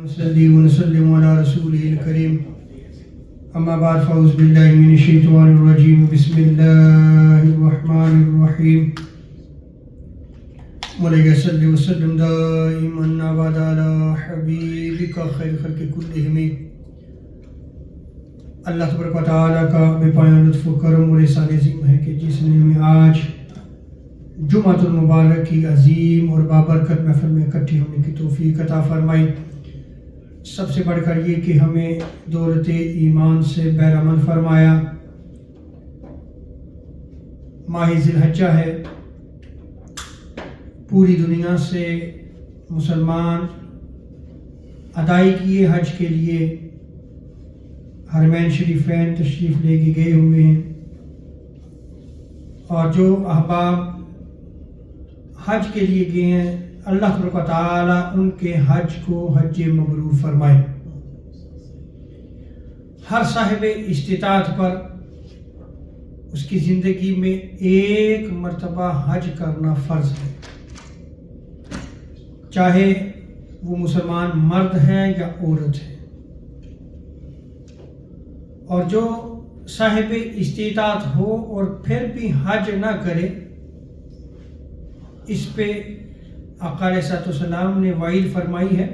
ونصلي ونسلم على رسوله الكريم أما بعد فأعوذ بالله من الشيطان الرجيم بسم الله الرحمن الرحيم مولاي صل وسلم دائما أبدا على حبيبك خير خلق كلهم اللہ تبارک و تعالیٰ کا بے پایان لطف و کرم اور احسان عظیم ہے کہ جس نے ہمیں آج جمعۃ المبارک کی عظیم اور بابرکت محفل میں اکٹھی ہونے کی توفیق عطا فرمائی۔ سب سے بڑھ کر یہ کہ ہمیں دولت ایمان سے بہرمند فرمایا۔ ماہ ذی الحجہ ہے، پوری دنیا سے مسلمان ادائیگی حج کے لیے حرمین شریفین تشریف لے کے گئے ہوئے ہیں، اور جو احباب حج کے لیے گئے ہیں اللہ تبارک و تعالیٰ ان کے حج کو حج مبرور فرمائے۔ ہر صاحب استطاعت پر اس کی زندگی میں ایک مرتبہ حج کرنا فرض ہے، چاہے وہ مسلمان مرد ہے یا عورت ہے۔ اور جو صاحب استطاعت ہو اور پھر بھی حج نہ کرے، اس پہ آقا علیہ السلام نے وعید فرمائی ہے۔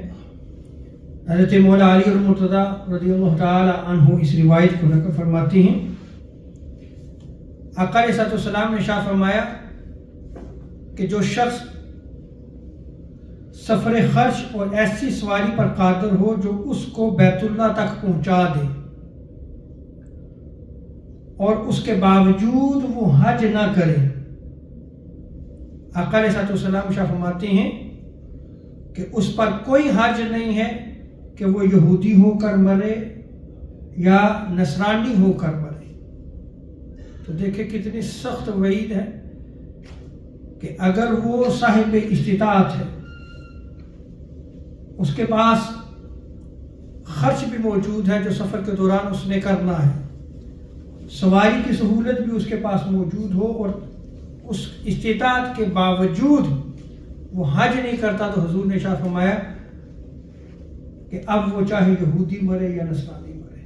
حضرت مولا علی المرتضیٰ رضی اللہ تعالی عنہ اس روایت کو نقل فرماتے ہیں۔ آقا علیہ السلام نے ارشاد فرمایا کہ جو شخص سفر خرچ اور ایسی سواری پر قادر ہو جو اس کو بیت اللہ تک پہنچا دے اور اس کے باوجود وہ حج نہ کرے، آقا علیہ السلام فرماتے ہیں کہ اس پر کوئی حرج نہیں ہے کہ وہ یہودی ہو کر مرے یا نصرانی ہو کر مرے۔ تو دیکھیں کتنی سخت وعید ہے کہ اگر وہ صاحب استطاعت ہے، اس کے پاس خرچ بھی موجود ہے جو سفر کے دوران اس نے کرنا ہے، سواری کی سہولت بھی اس کے پاس موجود ہو، اور اس استطاعت کے باوجود وہ حج نہیں کرتا، تو حضور نے ارشاد فرمایا کہ اب وہ چاہے یہودی مرے یا نصرانی مرے۔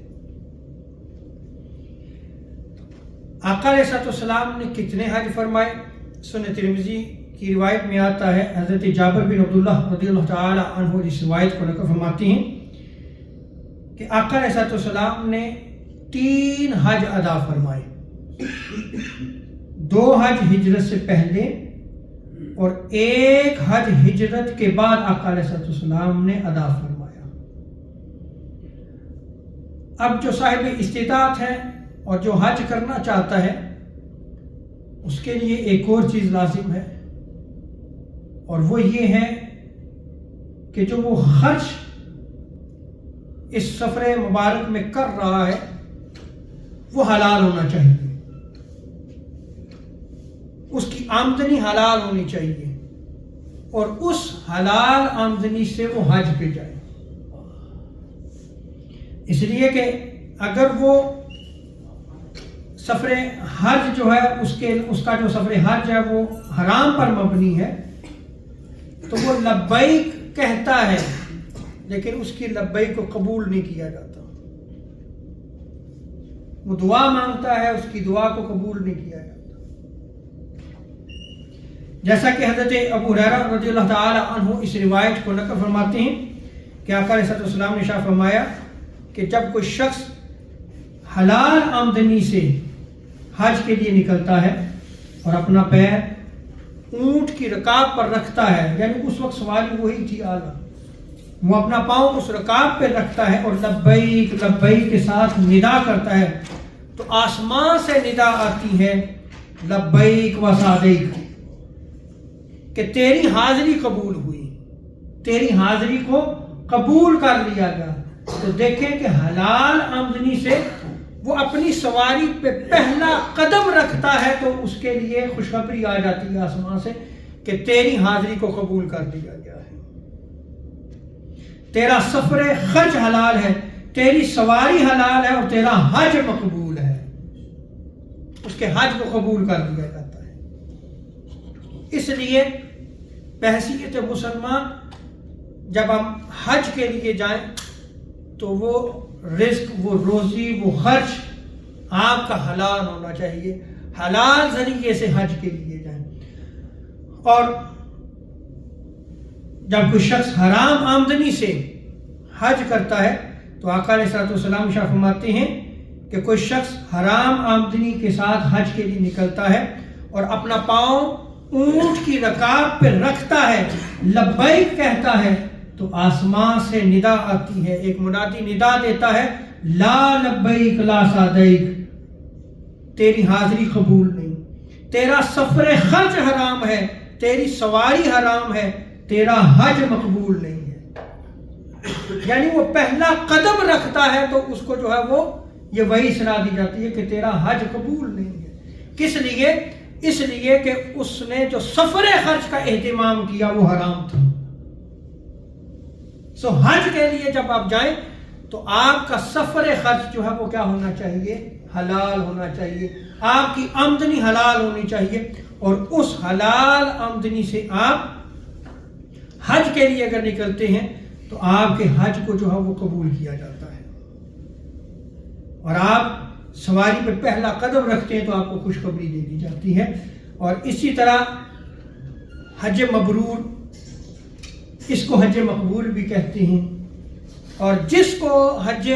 آقا علیہ السلام نے کتنے حج فرمائے؟ سنن ترمذی کی روایت میں آتا ہے، حضرت جابر بن عبداللہ رضی اللہ تعالی عنہ اس روایت کو نقل فرماتے ہیں کہ آقا علیہ السلام نے 3 حج ادا فرمائے، 2 حج ہجرت سے پہلے اور 1 حج ہجرت کے بعد آقا علیہ السلام نے ادا فرمایا۔ اب جو صاحب استطاعت ہے اور جو حج کرنا چاہتا ہے اس کے لیے ایک اور چیز لازم ہے، اور وہ یہ ہے کہ جو وہ خرچ اس سفر مبارک میں کر رہا ہے وہ حلال ہونا چاہیے، اس کی آمدنی حلال ہونی چاہیے، اور اس حلال آمدنی سے وہ حج پہ جائے۔ اس لیے کہ اگر وہ سفر حج جو ہے اس کا جو سفر حج ہے وہ حرام پر مبنی ہے، تو وہ لبیک کہتا ہے لیکن اس کی لبیک کو قبول نہیں کیا جاتا، وہ دعا مانگتا ہے اس کی دعا کو قبول نہیں کیا جاتا۔ جیسا کہ حضرت ابو ہریرہ رضی اللہ تعالی عنہ اس روایت کو نقل فرماتے ہیں کہ آقا علیہ السلام نے ارشاد فرمایا کہ جب کوئی شخص حلال آمدنی سے حج کے لیے نکلتا ہے اور اپنا پیر اونٹ کی رکاب پر رکھتا ہے، یعنی اس وقت سواری وہی تھی اعلیٰ، وہ اپنا پاؤں اس رکاب پہ رکھتا ہے اور لبیک لبیک کے ساتھ ندا کرتا ہے، تو آسمان سے ندا آتی ہے لبیک و سعدیک، کہ تیری حاضری قبول ہوئی، تیری حاضری کو قبول کر لیا گیا۔ تو دیکھیں کہ حلال آمدنی سے وہ اپنی سواری پہ پہلا قدم رکھتا ہے تو اس کے لیے خوشخبری آ جاتی ہے آسمان سے کہ تیری حاضری کو قبول کر لیا گیا ہے، تیرا سفر خرچ حلال ہے، تیری سواری حلال ہے، اور تیرا حج مقبول ہے، اس کے حج کو قبول کر لیا جاتا ہے۔ اس لیے بحیثیت مسلمان جب ہم حج کے لیے جائیں تو وہ رزق، وہ روزی، وہ خرچ آپ کا حلال ہونا چاہیے، حلال ذریعے سے حج کے لیے جائیں۔ اور جب کوئی شخص حرام آمدنی سے حج کرتا ہے تو آقا علیہ الصلوۃ والسلام ارشاد فرماتے ہیں کہ کوئی شخص حرام آمدنی کے ساتھ حج کے لیے نکلتا ہے اور اپنا پاؤں اونٹ کی رکاب پہ رکھتا ہے، لبیک کہتا ہے، تو آسمان سے ندا آتی ہے، ایک منادی ندا دیتا ہے، لا لبیک لا سعدیک، تیری حاضری قبول نہیں، تیرا سفر خرچ حرام ہے، تیری سواری حرام ہے، تیرا حج مقبول نہیں ہے۔ یعنی وہ پہلا قدم رکھتا ہے تو اس کو جو ہے وہ یہ وہی سنا دی جاتی ہے کہ تیرا حج قبول نہیں ہے۔ کس لیے؟ اس لیے کہ اس نے جو سفر خرچ کا اہتمام کیا وہ حرام تھا۔ سو حج کے لیے جب آپ جائیں تو آپ کا سفر خرچ جو ہے وہ کیا ہونا چاہیے؟ حلال ہونا چاہیے، آپ کی آمدنی حلال ہونی چاہیے، اور اس حلال آمدنی سے آپ حج کے لیے اگر نکلتے ہیں تو آپ کے حج کو جو ہے وہ قبول کیا جاتا ہے، اور آپ سواری پہ پہلا قدم رکھتے ہیں تو آپ کو خوشخبری دے دی جاتی ہے۔ اور اسی طرح حج مبرور، اس کو حج مقبول بھی کہتے ہیں، اور جس کو حج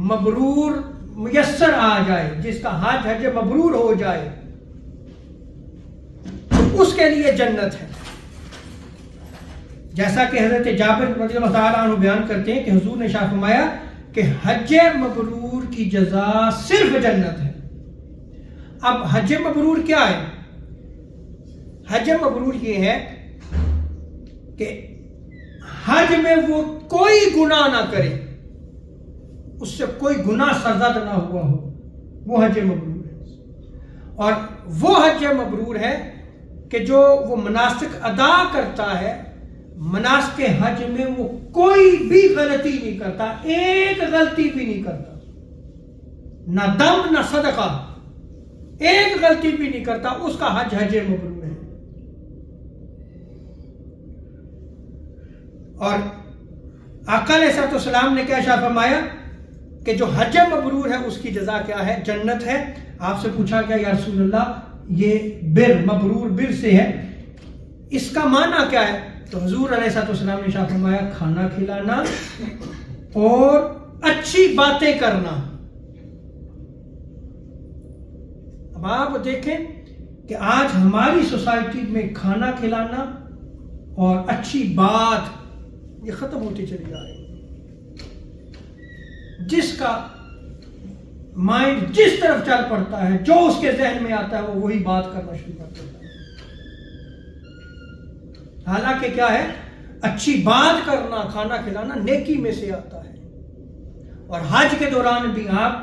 مبرور میسر آ جائے، جس کا حج مبرور ہو جائے، تو اس کے لیے جنت ہے۔ جیسا کہ حضرت جابر رضی اللہ تعالیٰ عنہ بیان کرتے ہیں کہ حضور نے ارشاد فرمایا کہ حج مبرور کی جزا صرف جنت ہے۔ اب حج مبرور کیا ہے؟ حج مبرور یہ ہے کہ حج میں وہ کوئی گناہ نہ کرے، اس سے کوئی گناہ سرزد نہ ہوا ہو، وہ حج مبرور ہے۔ اور وہ حج مبرور ہے کہ جو وہ مناسک ادا کرتا ہے، مناسک حج میں وہ کوئی بھی غلطی نہیں کرتا، ایک غلطی بھی نہیں کرتا، نہ دم نہ صدقہ، ایک غلطی بھی نہیں کرتا، اس کا حج مبرور ہے۔ اور آقا علیہ الصلوۃ والسلام نے کیا ارشاد فرمایا کہ جو حج مبرور ہے اس کی جزا کیا ہے؟ جنت ہے۔ آپ سے پوچھا گیا یا رسول اللہ یہ بر، مبرور بر سے ہے، اس کا معنی کیا ہے؟ تو حضور علیہ الصلوۃ والسلام نے ارشاد فرمایا کھانا کھلانا اور اچھی باتیں کرنا۔ اب آپ دیکھیں کہ آج ہماری سوسائٹی میں کھانا کھلانا اور اچھی بات یہ ختم ہوتی چلی جا رہی ہے۔ جس کا مائنڈ جس طرف چل پڑتا ہے، جو اس کے ذہن میں آتا ہے وہ وہی بات کرنا شروع کر دیتا ہے۔ حالانکہ کیا ہے؟ اچھی بات کرنا، کھانا کھلانا نیکی میں سے آتا ہے، اور حج کے دوران بھی آپ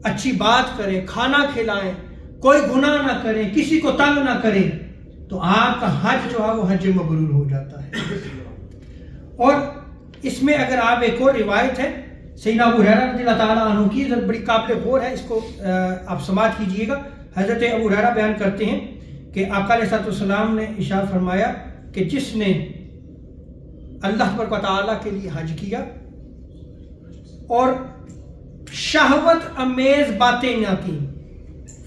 اچھی بات کریں، کھانا کھلائیں، کوئی گناہ نہ کریں، کسی کو تنگ نہ کریں، تو آپ کا حج جو ہے وہ حج مبرور ہو جاتا ہے۔ اور اس میں اگر آپ ایک اور روایت ہے سیدنا ابو ہریرہ رضی اللہ تعالیٰ عنہ کی، بڑی قابل غور ہے، اس کو آپ سماعت کیجئے گا۔ حضرت ابو ہریرہ بیان کرتے ہیں کہ آقا علیہ الصلوۃ والسلام نے ارشاد فرمایا کہ جس نے اللہ تبارک و تعالیٰ کے لیے حج کیا اور شہوت امیز باتیں نہ کی،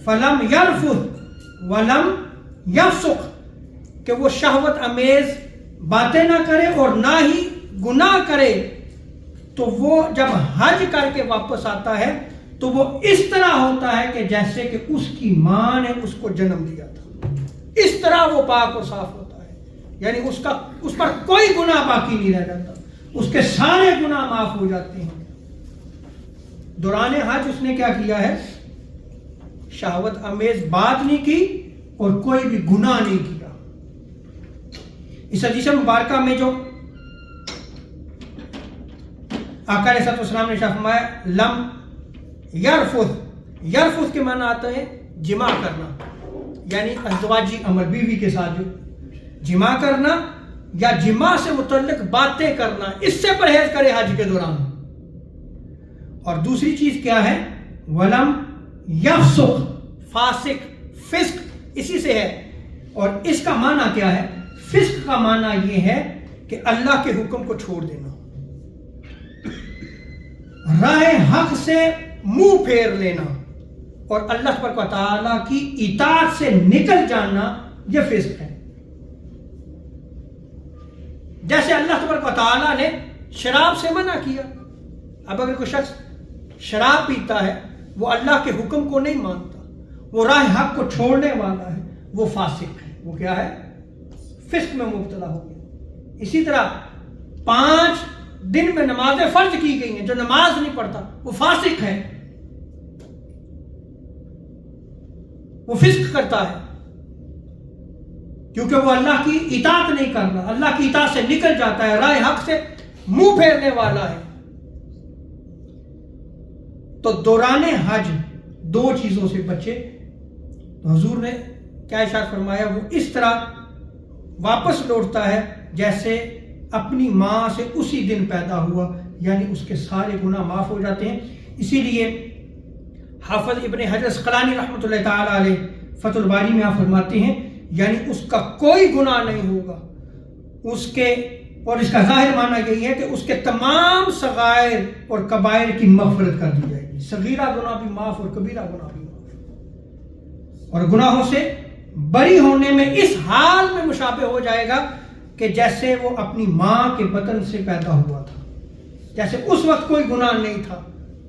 فلم یرفث ولم یفسق، کہ وہ شہوت امیز باتیں نہ کرے اور نہ ہی گناہ کرے، تو وہ جب حج کر کے واپس آتا ہے تو وہ اس طرح ہوتا ہے کہ جیسے کہ اس کی ماں نے اس کو جنم دیا تھا، اس طرح وہ پاک اور صاف ہوتا ہے۔ یعنی اس پر کوئی گناہ باقی نہیں رہ جاتا، اس کے سارے گناہ معاف ہو جاتے ہیں۔ دوران حج اس نے کیا کیا ہے؟ شہوت امیز بات نہیں کی اور کوئی بھی گناہ نہیں کیا۔ اس حدیث مبارکہ میں جو آقا علیہ السلام نے فرمایا لم یرفث، یرفث کے معنی آتا ہے جماع کرنا، یعنی ازدواجی عمل، بیوی کے ساتھ جو جماع کرنا یا جماع سے متعلق باتیں کرنا، اس سے پرہیز کرے حج کے دوران۔ اور دوسری چیز کیا ہے؟ ولم یفسق، فاسق، فسق اسی سے ہے۔ اور اس کا معنی کیا ہے؟ فسق کا معنی یہ ہے کہ اللہ کے حکم کو چھوڑ دینا، راہ حق سے منہ پھیر لینا اور اللہ تبارک و تعالیٰ کی اطاعت سے نکل جانا، یہ فسق ہے۔ جیسے اللہ تبارک و تعالیٰ نے شراب سے منع کیا، اب اگر کوئی شخص شراب پیتا ہے وہ اللہ کے حکم کو نہیں مانتا، وہ راہ حق کو چھوڑنے والا ہے، وہ فاسق ہے، وہ کیا ہے؟ فسق میں مبتلا ہو گیا۔ اسی طرح 5 دن میں نمازیں فرض کی گئی ہیں، جو نماز نہیں پڑھتا وہ فاسق ہے، وہ فسق کرتا ہے، کیونکہ وہ اللہ کی اطاعت نہیں کر رہا، اللہ کی اطاعت سے نکل جاتا ہے، راہ حق سے منہ پھیرنے والا ہے۔ تو دوران حج 2 چیزوں سے بچے۔ تو حضور نے کیا ارشاد فرمایا؟ وہ اس طرح واپس لوٹتا ہے جیسے اپنی ماں سے اسی دن پیدا ہوا، یعنی اس کے سارے گناہ معاف ہو جاتے ہیں۔ اسی لیے حافظ ابن حجر اسقلانی رحمۃ اللہ تعالی علیہ فتح الباری میں آپ فرماتے ہیں یعنی اس کا کوئی گناہ نہیں ہوگا، اس کے، اور اس کا ظاہر معنی یہی ہے کہ اس کے تمام صغائر اور کبائر کی مغفرت کر دی جائے گی، صغیرہ گناہ بھی معاف اور کبیرہ گناہ بھی معاف، اور گناہوں سے بری ہونے میں اس حال میں مشابہ ہو جائے گا کہ جیسے وہ اپنی ماں کے بطن سے پیدا ہوا تھا، جیسے اس وقت کوئی گناہ نہیں تھا،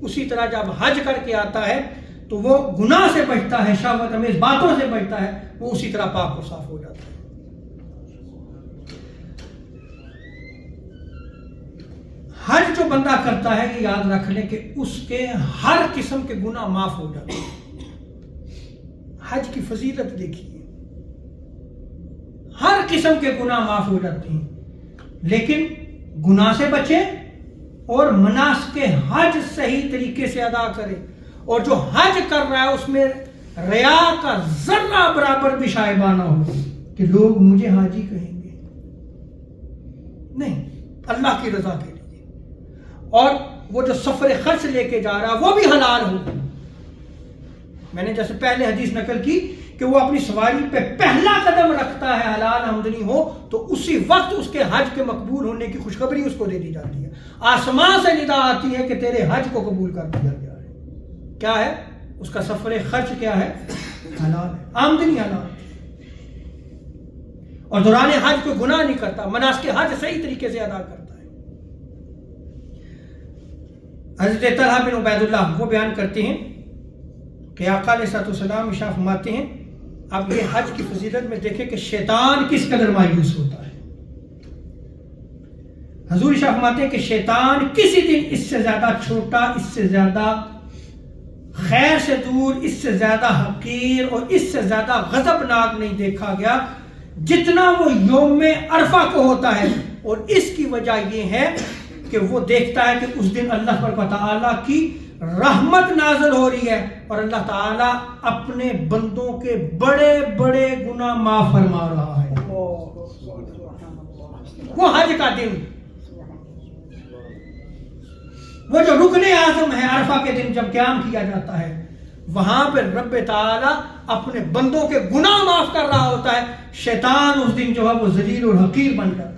اسی طرح جب حج کر کے آتا ہے تو وہ گناہ سے بچتا ہے، شہوت امیز باتوں سے بچتا ہے، وہ اسی طرح پاک و صاف ہو جاتا ہے۔ حج جو بندہ کرتا ہے یہ یاد رکھ لیں کہ اس کے ہر قسم کے گناہ معاف ہو جاتے ہیں۔ حج کی فضیلت دیکھیے، ہر قسم کے گناہ معاف ہو جاتے ہیں، لیکن گناہ سے بچے اور مناسک حج صحیح طریقے سے ادا کرے، اور جو حج کر رہا ہے اس میں ریا کا ذرہ برابر بھی شائبہ نہ ہو کہ لوگ مجھے حاجی کہیں گے، نہیں، اللہ کی رضا کے لیے، اور وہ جو سفر خرچ لے کے جا رہا وہ بھی حلال ہو۔ میں نے جیسے پہلے حدیث نقل کی کہ وہ اپنی سواری پہ پہلا قدم رکھتا ہے حلال آمدنی ہو تو اسی وقت اس کے حج کے مقبول ہونے کی خوشخبری اس کو دے دی جاتی ہے، آسمان سے ندا آتی ہے کہ تیرے حج کو قبول کر دیا گیا ہے۔ کیا ہے اس کا سفر خرچ؟ کیا ہے؟ حلال ہے، آمدنی حلال ہے، اور دوران حج کوئی گناہ نہیں کرتا، مناسک حج صحیح طریقے سے ادا کرتا ہے۔ حضرت طلحہ بن عبید اللہ وہ بیان کرتے ہیں کہ آقا علیہ الصلوۃ والسلام ارشاد فرماتے ہیں، اب یہ حج کی فضیلت میں دیکھیں کہ شیطان کس قدر مایوس ہوتا ہے۔ حضور ارشاد فرماتے ہیں کہ شیطان کسی دن اس سے زیادہ چھوٹا، اس سے زیادہ خیر سے دور، اس سے زیادہ حقیر اور اس سے زیادہ غضبناک نہیں دیکھا گیا جتنا وہ یوم عرفہ کو ہوتا ہے، اور اس کی وجہ یہ ہے کہ وہ دیکھتا ہے کہ اس دن اللہ تبارک و تعالیٰ کی رحمت نازل ہو رہی ہے اور اللہ تعالیٰ اپنے بندوں کے بڑے بڑے گناہ معاف فرما رہا ہے۔ وہ حج کا دن، وہ جو رکن اعظم ہے عرفہ کے دن جب قیام کیا جاتا ہے، وہاں پہ رب تعالیٰ اپنے بندوں کے گناہ معاف کر رہا ہوتا ہے، شیطان اس دن جو ہے وہ ذلیل اور حقیر بن جاتا ہے۔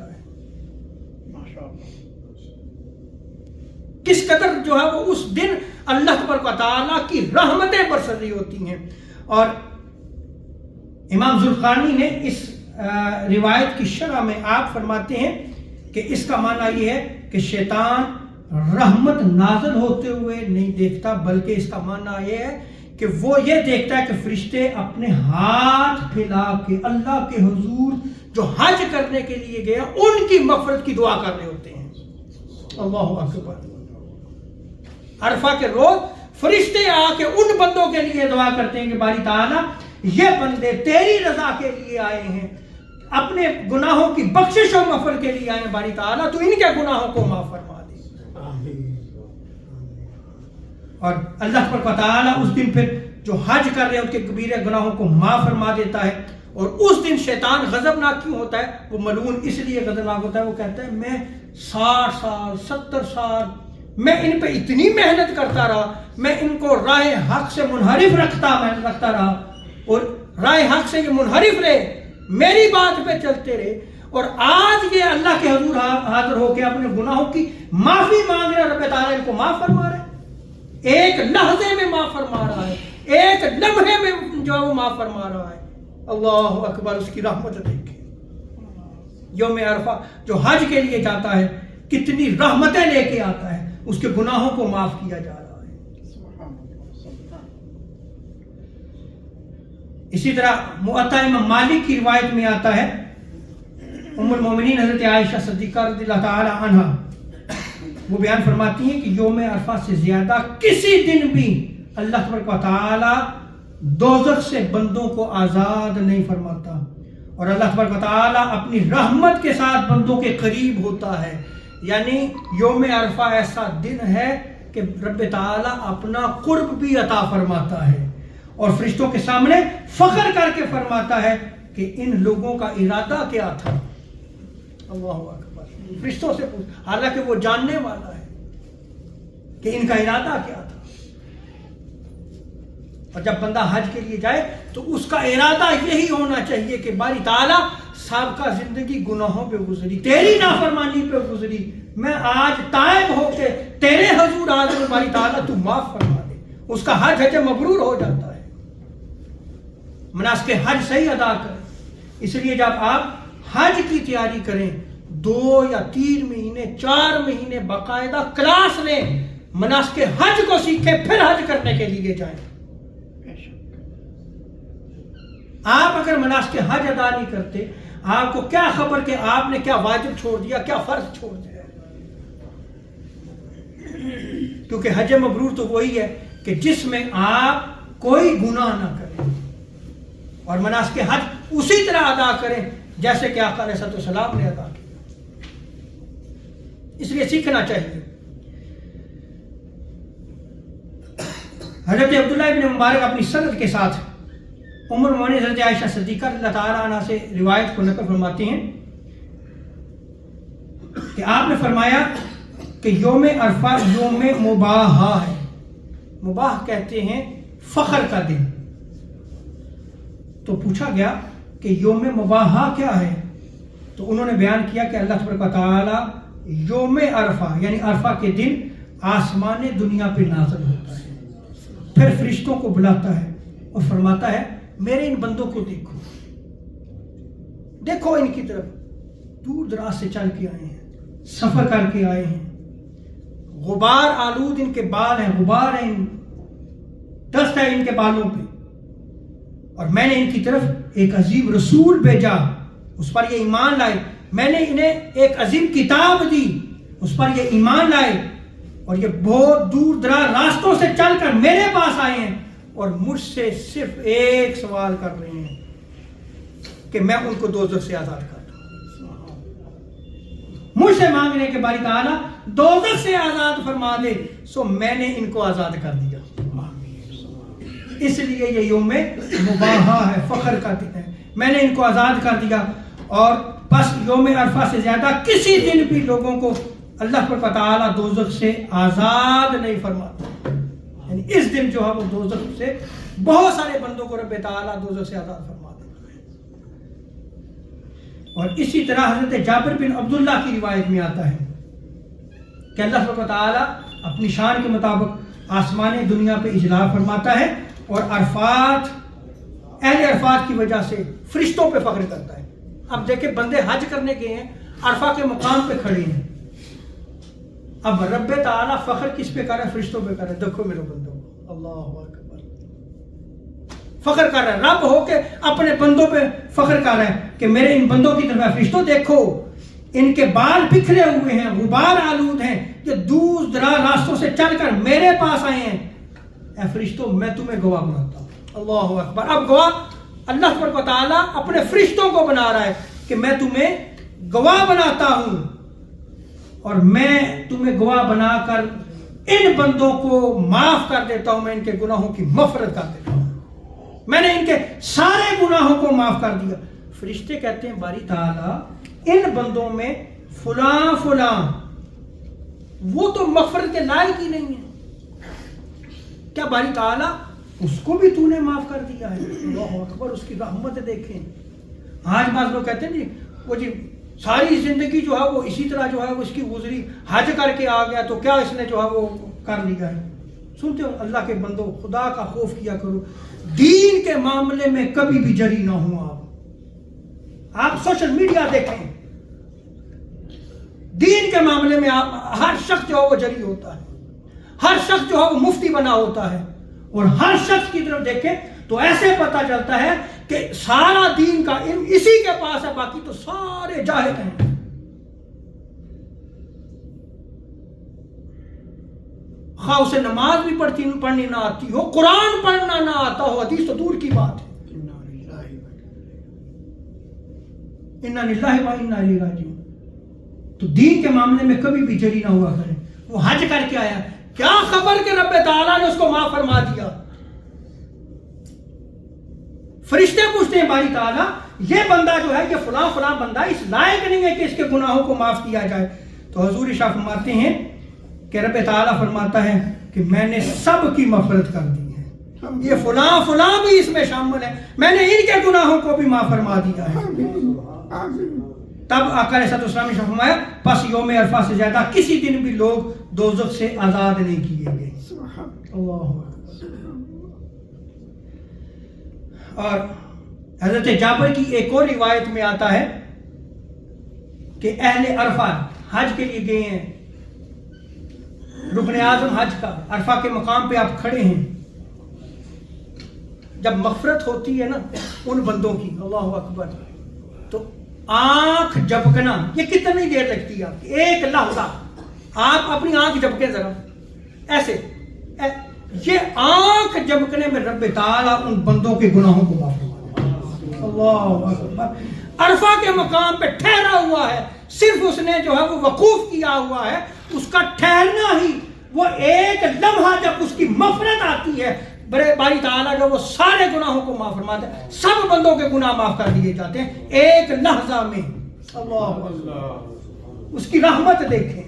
کس قدر جو ہے وہ اس دن اللہ تبارک و تعالیٰ کی رحمتیں برسری ہوتی ہیں۔ اور امام ذوالقرنی نے اس روایت کی شرح میں آپ فرماتے ہیں کہ اس کا معنی یہ ہے کہ شیطان رحمت نازل ہوتے ہوئے نہیں دیکھتا، بلکہ اس کا معنی یہ ہے کہ وہ یہ دیکھتا ہے کہ فرشتے اپنے ہاتھ پھیلا کے اللہ کے حضور جو حج کرنے کے لیے گئے ان کی مغفرت کی دعا کر رہے ہوتے ہیں۔ اللہ اکبر۔ عرفہ کے روز فرشتے آ کے ان بندوں کے لیے دعا کرتے ہیں کہ باری تعالیٰ یہ بندے تیری رضا کے لیے آئے ہیں، اپنے گناہوں کی بخشش و مغفرت کے لیے آئے ہیں، باری تعالیٰ تو ان کے گناہوں کو معاف فرما دے۔ اور اللہ تعالیٰ اس دن پھر جو حج کر رہے ہیں ان کے کبیرہ گناہوں کو معاف فرما دیتا ہے۔ اور اس دن شیطان غضبناک کیوں ہوتا ہے؟ وہ ملعون اس لیے غضبناک ہوتا ہے، وہ کہتا ہے میں 60 سال 70 سال میں ان پہ اتنی محنت کرتا رہا، میں ان کو راہ حق سے منحرف رکھتا رہا، اور راہ حق سے یہ منحرف رہے، میری بات پہ چلتے رہے، اور آج یہ اللہ کے حضور حاضر ہو کے اپنے گناہوں کی معافی مانگ رہے ہیں، رب تعالیٰ ان کو معاف فرما رہے ہیں، ایک لحظے میں معاف فرما رہا ہے، ایک لمحے میں جو ہے وہ معاف فرما رہا ہے۔ اللہ اکبر، اس کی رحمت دیکھیں۔ یوم عرفہ جو حج کے لیے جاتا ہے کتنی رحمتیں لے کے آتا ہے، اس کے گناہوں کو معاف کیا جا رہا ہے۔ اسی طرح موطا امام مالک کی روایت میں آتا ہے، ام المومنین حضرت عائشہ صدیقہ رضی اللہ تعالی عنہا وہ بیان فرماتی ہیں کہ یوم عرفہ سے زیادہ کسی دن بھی اللہ تبارک و تعالی دوزخ سے بندوں کو آزاد نہیں فرماتا، اور اللہ تبارک و تعالی اپنی رحمت کے ساتھ بندوں کے قریب ہوتا ہے۔ یعنی یوم عرفہ ایسا دن ہے کہ رب تعالی اپنا قرب بھی عطا فرماتا ہے، اور فرشتوں کے سامنے فخر کر کے فرماتا ہے کہ ان لوگوں کا ارادہ کیا تھا۔ اللہ اکبر، فرشتوں سے پوچھ، حالانکہ وہ جاننے والا ہے کہ ان کا ارادہ کیا تھا۔ اور جب بندہ حج کے لیے جائے تو اس کا ارادہ یہی ہونا چاہیے کہ باری تعالیٰ سابقہ زندگی گناہوں پہ گزری، تیری نافرمانی پہ گزری، میں آج تائب ہو کے تیرے حضور حاضر ہوں، باری تعالیٰ تو معاف فرما دے، اس کا حج مبرور ہو جاتا ہے۔ مناسک حج صحیح ادا کریں۔ اس لیے جب آپ حج کی تیاری کریں 2 یا 3 مہینے 4 مہینے باقاعدہ کلاس لیں، مناسک حج کو سیکھیں، پھر حج کرنے کے لیے جائیں۔ آپ اگر مناسک حج ادا نہیں کرتے، آپ کو کیا خبر کہ آپ نے کیا واجب چھوڑ دیا، کیا فرض چھوڑ دیا۔ کیونکہ حج مبرور تو وہی ہے کہ جس میں آپ کوئی گناہ نہ کریں، اور مناسک حج اسی طرح ادا کریں جیسے کہ آقا علیہ السلام نے ادا کیا۔ اس لیے سیکھنا چاہیے۔ حضرت عبداللہ ابن مبارک اپنی سند کے ساتھ ام المومنین حضرت عائشہ صدیقہ اللہ تعالیٰ عنہ سے روایت کو نقل فرماتے ہیں کہ آپ نے فرمایا کہ یوم عرفہ یوم مباح ہے۔ مباح کہتے ہیں فخر کا دن۔ تو پوچھا گیا کہ یوم مباح کیا ہے؟ تو انہوں نے بیان کیا کہ اللہ تبارک و تعالی یوم عرفہ یعنی عرفہ کے دن آسمان دنیا پہ نازل ہوتا ہے، پھر فرشتوں کو بلاتا ہے اور فرماتا ہے میرے ان بندوں کو دیکھو، دیکھو ان کی طرف، دور دراز سے چل کے آئے ہیں، سفر کر کے آئے ہیں، غبار آلود ان کے بال ہیں، غبار ہے، ڈسٹ ہے ان کے بالوں پہ، اور میں نے ان کی طرف ایک عظیم رسول بھیجا، اس پر یہ ایمان لائے، میں نے انہیں ایک عظیم کتاب دی، اس پر یہ ایمان لائے، اور یہ بہت دور دراز راستوں سے چل کر میرے پاس آئے ہیں اور مجھ سے صرف ایک سوال کر رہے ہیں کہ میں ان کو دوزخ سے آزاد کر دوں۔ مجھ سے مانگنے کے باری تعالیٰ دوزخ سے آزاد فرما دے، سو میں نے ان کو آزاد کر دیا۔ اس لیے یہ یوم مباح ہے، فخر کا دن ہے، میں نے ان کو آزاد کر دیا۔ اور بس یوم عرفہ سے زیادہ کسی دن بھی لوگوں کو اللہ پر تعالیٰ دوزخ سے آزاد نہیں فرماتا، یعنی اس دن جو ہے وہ دوزخ سے بہت سارے بندوں کو رب تعالیٰ دوزخ سے آزاد فرما دیتا ہے۔ اور اسی طرح حضرت جابر بن عبداللہ کی روایت میں آتا ہے کہ اللہ سبحانہ تعالیٰ اپنی شان کے مطابق آسمان دنیا پہ اجلا فرماتا ہے، اور عرفات اہل عرفات کی وجہ سے فرشتوں پہ فخر کرتا ہے۔ اب دیکھیں بندے حج کرنے گئے ہیں، عرفہ کے مقام پہ کھڑے ہیں، اب رب تعالیٰ فخر کس پہ کر رہا ہے؟ فرشتوں پہ کر رہا ہے، دیکھو میرے بندوں کو، اللہ اکبر، فخر کر رہا ہے، رب ہو کے اپنے بندوں پہ فخر کر رہا ہے کہ میرے ان بندوں کی طرف فرشتوں دیکھو، ان کے بال بکھرے ہوئے ہیں، غبار آلود ہیں، یہ دور دراز راستوں سے چل کر میرے پاس آئے ہیں، اے فرشتوں میں تمہیں گواہ بناتا ہوں۔ اللہ اکبر، اب گواہ اللہ تبارک و تعالیٰ اپنے فرشتوں کو بنا رہا ہے کہ میں تمہیں گواہ بناتا ہوں، اور میں تمہیں گواہ بنا کر ان بندوں کو معاف کر دیتا ہوں، میں ان کے گناہوں کی مغفرت کر دیتا ہوں، میں نے ان کے سارے گناہوں کو معاف کر دیا۔ فرشتے کہتے ہیں باری تعالیٰ ان بندوں میں فلاں فلاں وہ تو مغفرت کے لائق ہی نہیں ہے، کیا باری تعالیٰ اس کو بھی تو نے معاف کر دیا ہے؟ اللہ اکبر، اس کی رحمت دیکھیں۔ آج بعض لوگ کہتے ہیں جی وہ جی ساری زندگی جو ہے وہ اسی طرح جو ہے وہ اس کی گزری، حج کر کے آ گیا تو کیا اس نے جو ہے وہ کر لیا ہے؟ سنتے ہو اللہ کے بندو، خدا کا خوف کیا کرو، دین کے معاملے میں کبھی بھی جری نہ ہوں۔ آپ سوشل میڈیا دیکھیں، دین کے معاملے میں ہر شخص جو ہے وہ جری ہوتا ہے، ہر شخص جو ہے وہ مفتی بنا ہوتا ہے، اور ہر شخص کی طرف دیکھیں تو ایسے پتہ چلتا ہے کہ سارا دین کا علم اسی کے پاس ہے، باقی تو سارے جاہل ہیں۔ خواہ اسے نماز بھی پڑھنی نہ آتی ہو، قرآن پڑھنا نہ آتا ہو، حدیث تو دور کی بات ہے۔ اِنَّا لِلَّهِ وَإِنَّا إِلَيْهِ رَاجِعُونَ۔ تو دین کے معاملے میں کبھی بھی جری نہ ہوا کریں۔ وہ حج کر کے آیا، کیا خبر کہ رب تعالیٰ نے اس کو معاف فرما دیا؟ فرشتے پوچھتے ہیں باری تعالیٰ یہ بندہ جو ہے یہ فلاں فلاں بندہ اس لائق نہیں ہے کہ اس کے گناہوں کو معاف کیا جائے؟ تو حضور ارشاد فرماتے ہیں کہ رب تعالیٰ فرماتا ہے کہ میں نے سب کی مغفرت کر دی ہے، یہ فلاں فلاں بھی اس میں شامل ہے، میں نے ان کے گناہوں کو بھی معاف فرما دیا ہے۔ تب آقا علیہ السلام نے فرمایا پس یوم عرفہ سے زیادہ کسی دن بھی لوگ دوزخ سے آزاد نہیں کیے گئے۔ اللہ۔ اور حضرت جابر کی ایک اور روایت میں آتا ہے کہ اہل عرفہ حج کے لیے گئے ہیں، رکن اعظم حج کا عرفہ کے مقام پہ آپ کھڑے ہیں، جب مغفرت ہوتی ہے نا ان بندوں کی، اللہ اکبر، تو آنکھ جھپکنا یہ کتنی دیر لگتی ہے آپ کی؟ ایک لحظہ آپ اپنی آنکھ جھپکیں ذرا ایسے، یہ آنکھ جھپکنے میں رب تعالیٰ ان بندوں کے گناہوں کو معاف فرماتا ہے۔ اللہ اکبر۔ عرفہ کے مقام پہ ٹھہرا ہوا ہے، صرف اس نے جو ہے وہ وقوف کیا ہوا ہے، اس کا ٹھہرنا ہی وہ ایک لمحہ جب اس کی مغفرت آتی ہے، بڑے باری تعالیٰ جو وہ سارے گناہوں کو معاف فرماتے ہیں، سب بندوں کے گناہ معاف کر دیے جاتے ہیں ایک لحظہ میں۔ اللہ، اس کی رحمت دیکھیں۔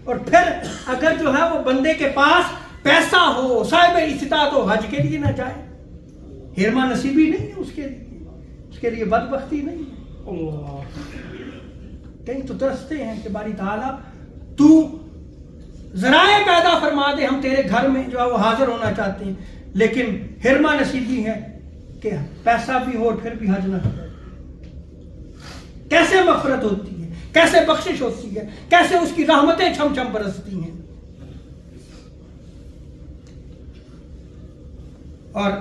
اور پھر اگر جو ہے وہ بندے کے پاس پیسہ ہو، صاحب استطاعت ہو، حج کے لیے نہ جائے، ہرما نصیبی نہیں ہے اس کے لیے بدبختی نہیں ہے۔ اللہ، کہیں تو ترستے ہیں کہ باری تعالیٰ تو ذرائع پیدا فرما دے، ہم تیرے گھر میں جو ہے وہ حاضر ہونا چاہتے ہیں، لیکن ہرما نصیبی ہے کہ پیسہ بھی ہو اور پھر بھی حج نہ ہو۔ کیسے مغفرت ہوتی ہے، کیسے بخشش ہوتی ہے، کیسے اس کی رحمتیں چھم چھم برستی ہیں۔ اور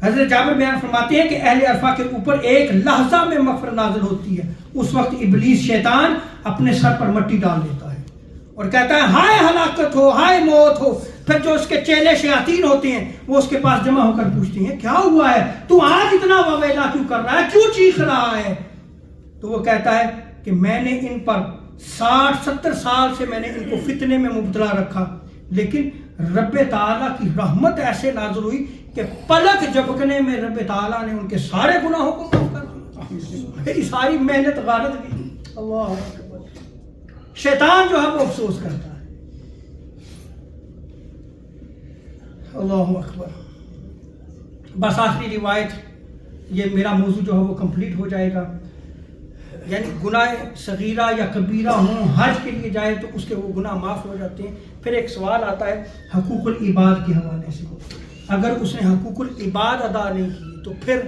حضرت جابر بیان فرماتے ہیں کہ اہل عرفہ کے اوپر ایک لحظہ میں مغفرت نازل ہوتی ہے، اس وقت ابلیس شیطان اپنے سر پر مٹی ڈال دیتا ہے اور کہتا ہے ہائے ہلاکت ہو، ہائے موت ہو۔ پھر جو اس کے چیلے شیاطین ہوتے ہیں وہ اس کے پاس جمع ہو کر پوچھتے ہیں کیا ہوا ہے، تو آج اتنا وویلا کیوں کر رہا ہے، کیوں چیخ رہا ہے؟ تو وہ کہتا ہے کہ میں نے ان پر 60-70 سال سے میں نے ان کو فتنے میں مبتلا رکھا، لیکن رب تعالیٰ کی رحمت ایسے نازل ہوئی کہ پلک جھپکنے میں رب تعالیٰ نے ان کے سارے گناہوں کو معاف کر دیا، میری ساری محنت غارت گئی۔ اللہ اکبر۔ شیطان جو ہے وہ افسوس کرتا ہے۔ اللہ اکبر۔ بس آخری روایت، یہ میرا موضوع جو ہے وہ کمپلیٹ ہو جائے گا۔ یعنی گناہ صغیرہ یا کبیرہ ہوں، حج کے لیے جائے تو اس کے وہ گناہ معاف ہو جاتے ہیں۔ پھر ایک سوال آتا ہے حقوق العباد کے حوالے سے، اگر اس نے حقوق العباد ادا نہیں کی تو پھر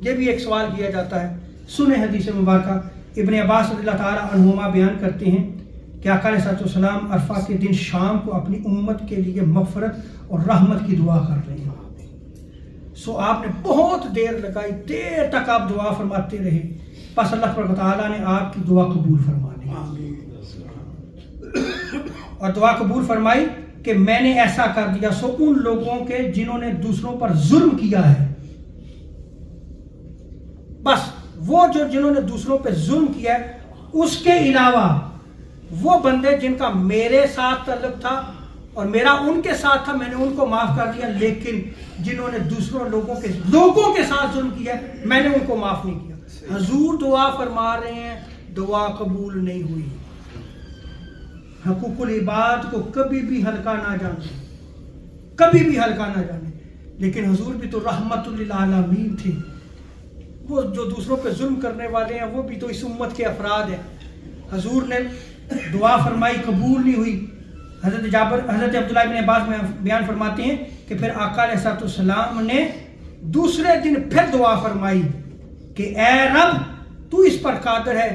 یہ بھی ایک سوال کیا جاتا ہے۔ سنیں حدیث مبارکہ، ابن عباس رضی اللہ تعالیٰ عنہما بیان کرتے ہیں کہ آقا علیہ السلام عرفہ کے دن شام کو اپنی امت کے لیے مغفرت اور رحمت کی دعا کر رہے ہیں۔ سو آپ نے بہت دیر لگائی، دیر تک آپ دعا فرماتے رہے، پس اللہ تعالیٰ نے آپ کی دعا قبول فرما لی اور دعا قبول فرمائی کہ میں نے ایسا کر دیا سو ان لوگوں کے جنہوں نے دوسروں پر ظلم کیا ہے، بس وہ جو جنہوں نے دوسروں پہ ظلم کیا ہے، اس کے علاوہ وہ بندے جن کا میرے ساتھ تعلق تھا اور میرا ان کے ساتھ تھا، میں نے ان کو معاف کر دیا، لیکن جنہوں نے دوسروں لوگوں کے ساتھ ظلم کیا میں نے ان کو معاف نہیں کیا۔ حضور دعا فرما رہے ہیں، دعا قبول نہیں ہوئی۔ حقوق العباد کو کبھی بھی ہلکا نہ جانے، کبھی بھی ہلکا نہ جانے، لیکن حضور بھی تو رحمت للعالمین تھے، وہ جو دوسروں پہ ظلم کرنے والے ہیں وہ بھی تو اس امت کے افراد ہیں. حضور نے دعا فرمائی قبول نہیں ہوئی. حضرت عبداللہ ابن عباس میں بیان فرماتے ہیں کہ پھر آقا علیہ السلام نے دوسرے دن پھر دعا فرمائی کہ اے رب تو اس پر قادر ہے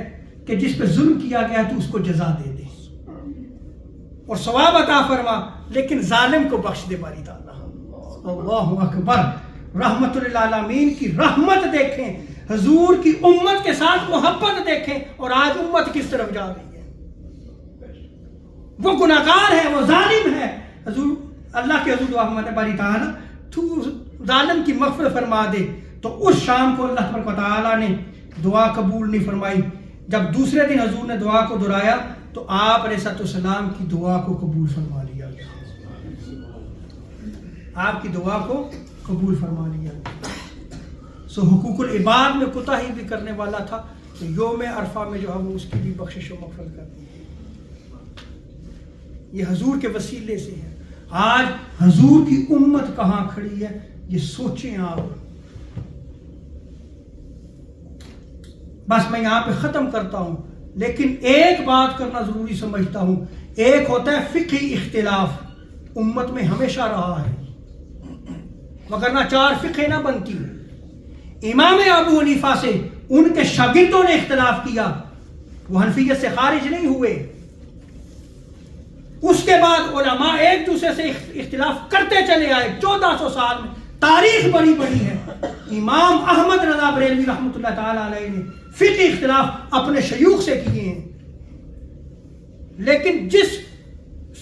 کہ جس پہ ظلم کیا گیا تو اس کو جزا دے دے اور ثواب عطا فرما، لیکن ظالم کو بخش دے باری تعالیٰ. اللہ اکبر. رحمت للعالمین کی رحمت دیکھیں، حضور کی امت کے ساتھ محبت دیکھیں، اور آج امت کس طرف جا رہی ہے. وہ گناہگار ہے، وہ ظالم ہے. حضور اللہ کے حضور دعا فرماتے باری تعالیٰ تو ظالم کی مغفرت فرما دے. تو اس شام کو اللہ تبارک و تعالیٰ نے دعا قبول نہیں فرمائی. جب دوسرے دن حضور نے دعا کو دہرایا تو آپ علیہ السلام کی دعا کو قبول فرما لیا گیا. آپ کی دعا کو قبول فرما لیا گیا. سو حقوق العباد میں کوتاہی بھی کرنے والا تھا تو یوم عرفہ میں جو ہے وہ اس کی بھی بخشش و مغفرت کر دی. یہ حضور کے وسیلے سے ہے. آج حضور کی امت کہاں کھڑی ہے یہ سوچیں آپ. بس میں یہاں پہ ختم کرتا ہوں، لیکن ایک بات کرنا ضروری سمجھتا ہوں. ایک ہوتا ہے فقہی اختلاف، امت میں ہمیشہ رہا ہے، وگرنہ 4 فقہ نہ بنتی. امام ابو حنیفہ سے ان کے شاگردوں نے اختلاف کیا، وہ حنفیت سے خارج نہیں ہوئے. اس کے بعد علماء ایک دوسرے سے اختلاف کرتے چلے آئے. 1400 سال میں تاریخ بڑی بڑی ہے. امام احمد رضا بریلوی رحمۃ اللہ تعالی علیہ نے فقہی اختلاف اپنے شیوخ سے کیے ہیں. لیکن جس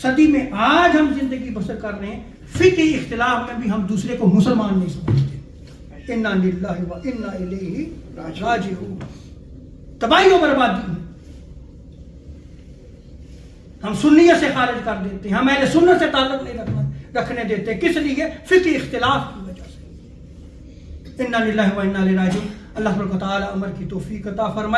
صدی میں آج ہم زندگی بسر کر رہے ہیں، فقہی اختلاف میں بھی ہم دوسرے کو مسلمان نہیں سمجھتے. انا للہ و انا الیہ راجعون. تباہی و بربادی ہے. ہم سنیت سے خارج کر دیتے ہیں، ہم اہل سنت سے تعلق نہیں رکھنے دیتے. کس لیے؟ فقہی اختلاف کی وجہ سے. انا للہ و انا الیہ راجعون. اللہ تعالی امر کی توفیق عطا فرمائے.